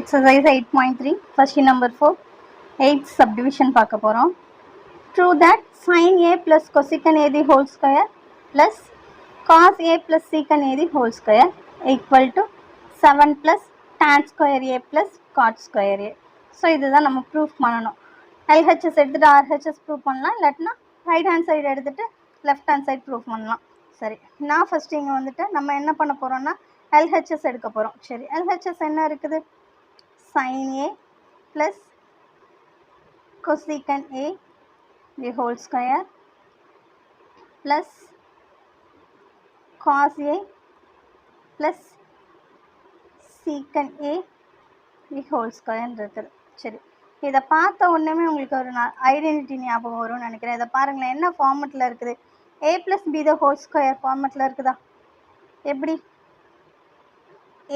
Exercise 8.3 question number 4 8th subdivision பார்க்க போறோம். True that sin a plus cosecant a the whole square plus cos a plus secant a the whole square equal to 7 plus tan square a plus cot square a. So இதுதான் நம்ம proof பண்ணணும். LHS எடுத்துகிட்டு RHS proof பண்ணலாம், இல்லாட்டினா right hand side எடுத்துகிட்டு left hand side proof பண்ணலாம். சரி, நான் ஃபஸ்ட்டு இங்கே வந்துட்டு நம்ம என்ன பண்ண போகிறோம்னா LHS எடுக்க போகிறோம். சரி, LHS என்ன இருக்குது? sin a plus cosecant a the whole square plus cos a plus secant a the whole square இருக்குது. சரி, இதை பார்த்த உடனே உங்களுக்கு ஒரு ஐடென்டிட்டி ஞாபகம் வரும்னு நினைக்கிறேன். இதை பாருங்களேன், என்ன ஃபார்மெட்டில் இருக்குது? a plus b the whole square ஃபார்மெட்டில் இருக்குதா? எப்படி?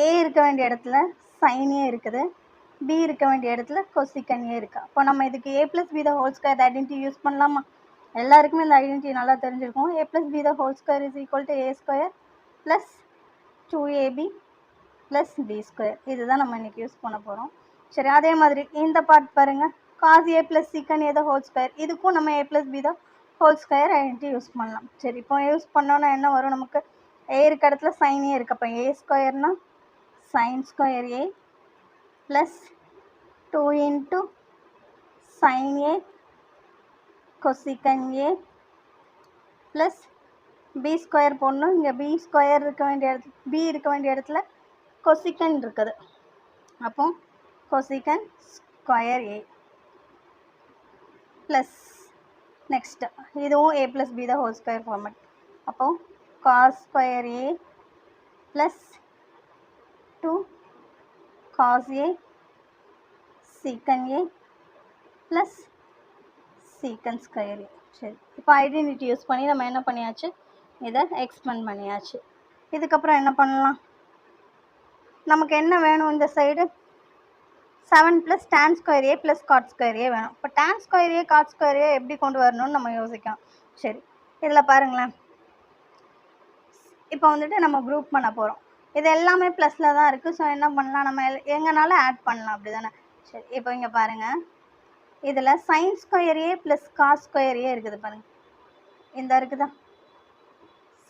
a இருக்க வேண்டிய இடத்துல sin a இருக்குது, b இருக்க வேண்டிய இடத்துல cosecant a இருக்கா. இப்போ நம்ம இதுக்கு a plus b the whole square identity use பண்ணலாமா? எல்லாருக்குமே இந்த ஐடென்டிட்டி நல்லா தெரிஞ்சிருக்கும். a plus b the whole square is equal to a square plus 2ab plus b square. இதுதான் நம்ம இன்னைக்கு யூஸ் பண்ண போகிறோம். சரி, அதே மாதிரி இந்த பார்ட் பாருங்கள், cos a plus secant a the whole square, இதுக்கும் நம்ம a plus b the whole square identity use பண்ணலாம். சரி, இப்போ யூஸ் பண்ணோன்னா என்ன வரும்? நமக்கு a இருக்க இடத்துல sin a இருக்கு. அப்போ a ஸ்கொயர்னா sin square a plus 2 into sin a cosecant a plus b square போடணும். இங்கே b ஸ்கொயர் இருக்க வேண்டிய இடத்துல b இருக்க வேண்டிய இடத்துல cosecant இருக்குது. அப்போ cosecant square a plus next இதுவும் a plus b the whole square format. அப்போ cos square a plus 2 cos a secant a plus secant square a. சரி, இப்போ ஐடென்டிட்டி யூஸ் பண்ணி நம்ம என்ன பண்ணியாச்சு? இதை எக்ஸ்பெண்ட் பண்ணியாச்சு. இதுக்கப்புறம் என்ன பண்ணலாம்? நமக்கு என்ன வேணும்? இந்த side 7 plus tan square a plus cot square a வேணும். இப்போ tan square a cot square a எப்படி கொண்டு வரணும்னு நம்ம யோசிக்கலாம். சரி, இதில் பாருங்களேன், இப்போ வந்துட்டு நம்ம குரூப் பண்ண போகிறோம். இது எல்லாமே ப்ளஸில் தான் இருக்குது. ஸோ என்ன பண்ணலாம்? நம்ம எங்கனாலும் ஆட் பண்ணலாம், அப்படி தானே? சரி, இப்போ இங்கே பாருங்கள், இதில் sin square a plus cos square a இருக்குது பாருங்கள். இந்த இருக்குதா?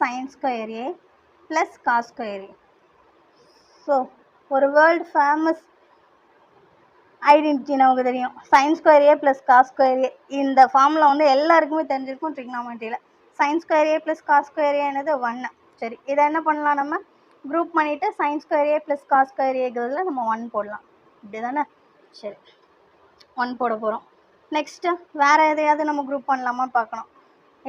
sin square a plus cos square a. So ஒரு வேர்ல்டு ஃபேமஸ் ஐடென்டிட்டி நமக்கு தெரியும், sin square a plus cos square a. இந்த ஃபார்மில் வந்து எல்லாருக்குமே தெரிஞ்சிருக்கும் ட்ரிக்னாமெட்ரியில். sin square a plus cos square a என்னது 1. சரி, இதை என்ன பண்ணலாம்? நம்ம குரூப் பண்ணிவிட்டு sin square a plus cos square a நம்ம 1 போடலாம், இப்படி தானே? சரி, 1 போட போகிறோம். நெக்ஸ்ட்டு வேறு எதையாவது நம்ம குரூப் பண்ணலாமா பார்க்கணும்.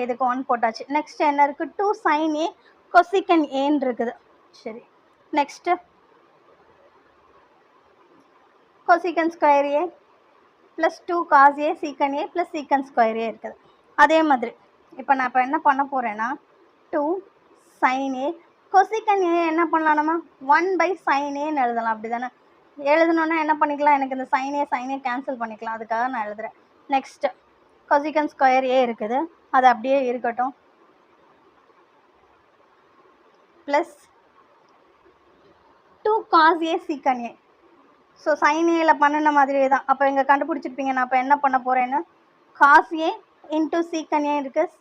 இதுக்கு 1 போட்டாச்சு. நெக்ஸ்ட் என்ன இருக்குது? 2 sin a cosecant a இருக்குது. சரி, next cosecant square a plus 2 cos a secant a plus secant square a இருக்குது. அதே மாதிரி இப்போ நான் என்ன பண்ண போகிறேன்னா 2 sin a cosecant a என்ன பண்ணலாம்? நம்ம 1 by sin a எழுதலாம், அப்படி தானே? எழுதணுன்னா என்ன பண்ணிக்கலாம்? எனக்கு இந்த sin a கேன்சல் பண்ணிக்கலாம், அதுக்காக நான் எழுதுகிறேன். நெக்ஸ்ட்டு cosecant square a இருக்குது, அது அப்படியே இருக்கட்டும். Plus 2 cos a secant a. So sin a பண்ணின மாதிரியே தான். அப்போ இங்கே கண்டுபிடிச்சிருப்பீங்க நான் இப்போ என்ன பண்ண போகிறேன்னு. cos a into secant a இருக்குது.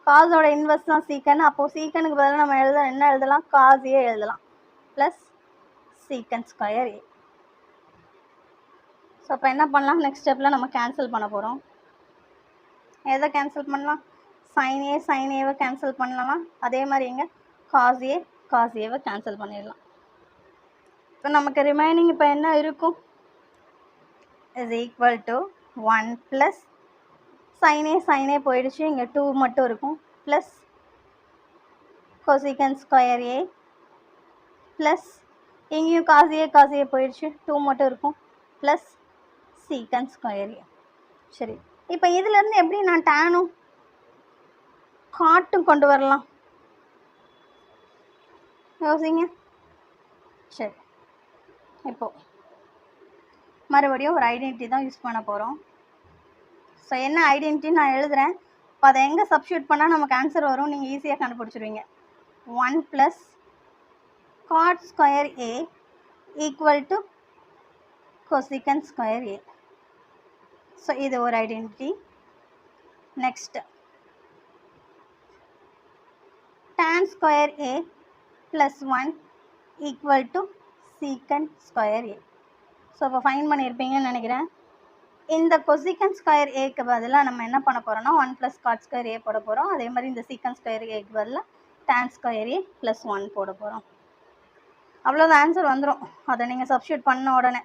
காஸோட இன்வெர்ஸ் தான் secant. அப்போது secantக்கு பதிலாக நம்ம என்ன எழுதலாம்? cos a எழுதலாம் plus secant square a. So இப்போ என்ன பண்ணலாம்? நெக்ஸ்ட் ஸ்டெப்பில் நம்ம கேன்சல் பண்ண போகிறோம். எதை கேன்சல் பண்ணலாம்? sin a கேன்சல் பண்ணலாமா? அதே மாதிரி இங்கே cos a கேன்சல் பண்ணிடலாம். இப்போ நமக்கு ரிமைனிங் இப்போ என்ன இருக்கும்? Is equal to 1 plus sin a போயிடுச்சு, இங்கே 2 மட்டும் இருக்கும், plus cosecant square a plus இங்கேயும் cos a போயிடுச்சு, 2 மட்டும் இருக்கும், ப்ளஸ் secant ஸ்கொயர் a. சரி, இப்போ இதிலேருந்து எப்படி நான் டேனும் காட்டும் கொண்டு வரலாம்? யோசிங்க. சரி, இப்போது மறுபடியும் ஒரு ஐடென்டிட்டி தான் யூஸ் பண்ண போகிறோம். ஸோ என்ன ஐடென்டிட்டி நான் எழுதுகிறேன். இப்போ அதை எங்கே சப்ஸ்டியூட் பண்ணால் நமக்கு ஆன்சர் வரும், நீங்கள் ஈஸியாக கண்டுபிடிச்சிடுவீங்க. 1 plus cot square a equal to cosecant square A. So இது ஒரு identity. Next tan square A plus 1 equal to secant square A. So இப்போ ஃபைன் பண்ணியிருப்பீங்கன்னு நினைக்கிறேன். இந்த cosecant square Aக்கு பதிலாக நம்ம என்ன பண்ண போகிறோம்னா 1 + cot square A போட போகிறோம். அதே மாதிரி இந்த secant square Aக்கு பதிலாக tan square A plus 1 போட போகிறோம். அவ்வளோதான், ஆன்சர் வந்துடும். அதை நீங்கள் சப்ஸ்டியூட் பண்ண உடனே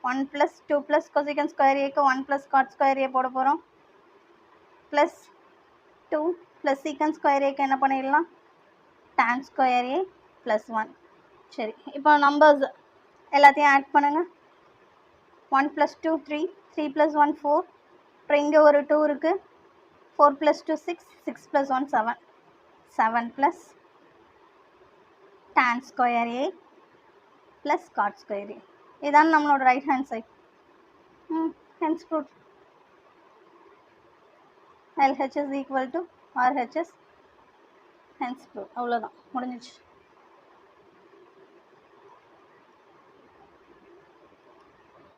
1 + 2 + cosecant square Aக்கு 1 + cot square A போட போகிறோம். ப்ளஸ் 2 + secant square Aக்கு என்ன பண்ணிடலாம், tan square A plus 1. சரி, இப்போ நம்பர்ஸ் எல்லாத்தையும் ஆட் பண்ணுங்கள். 1 + 2 3, 3 + 1 4, அப்புறம் இங்கே ஒரு 2 இருக்குது. 4 + 2 6, 6 + 1 7, 7 + tan square A plus cot square A. இதான் நம்மளோட right hand side. Hence proof LHS equal to RHS. Hence proof. அவ்வளோதான், முடிஞ்சிச்சு.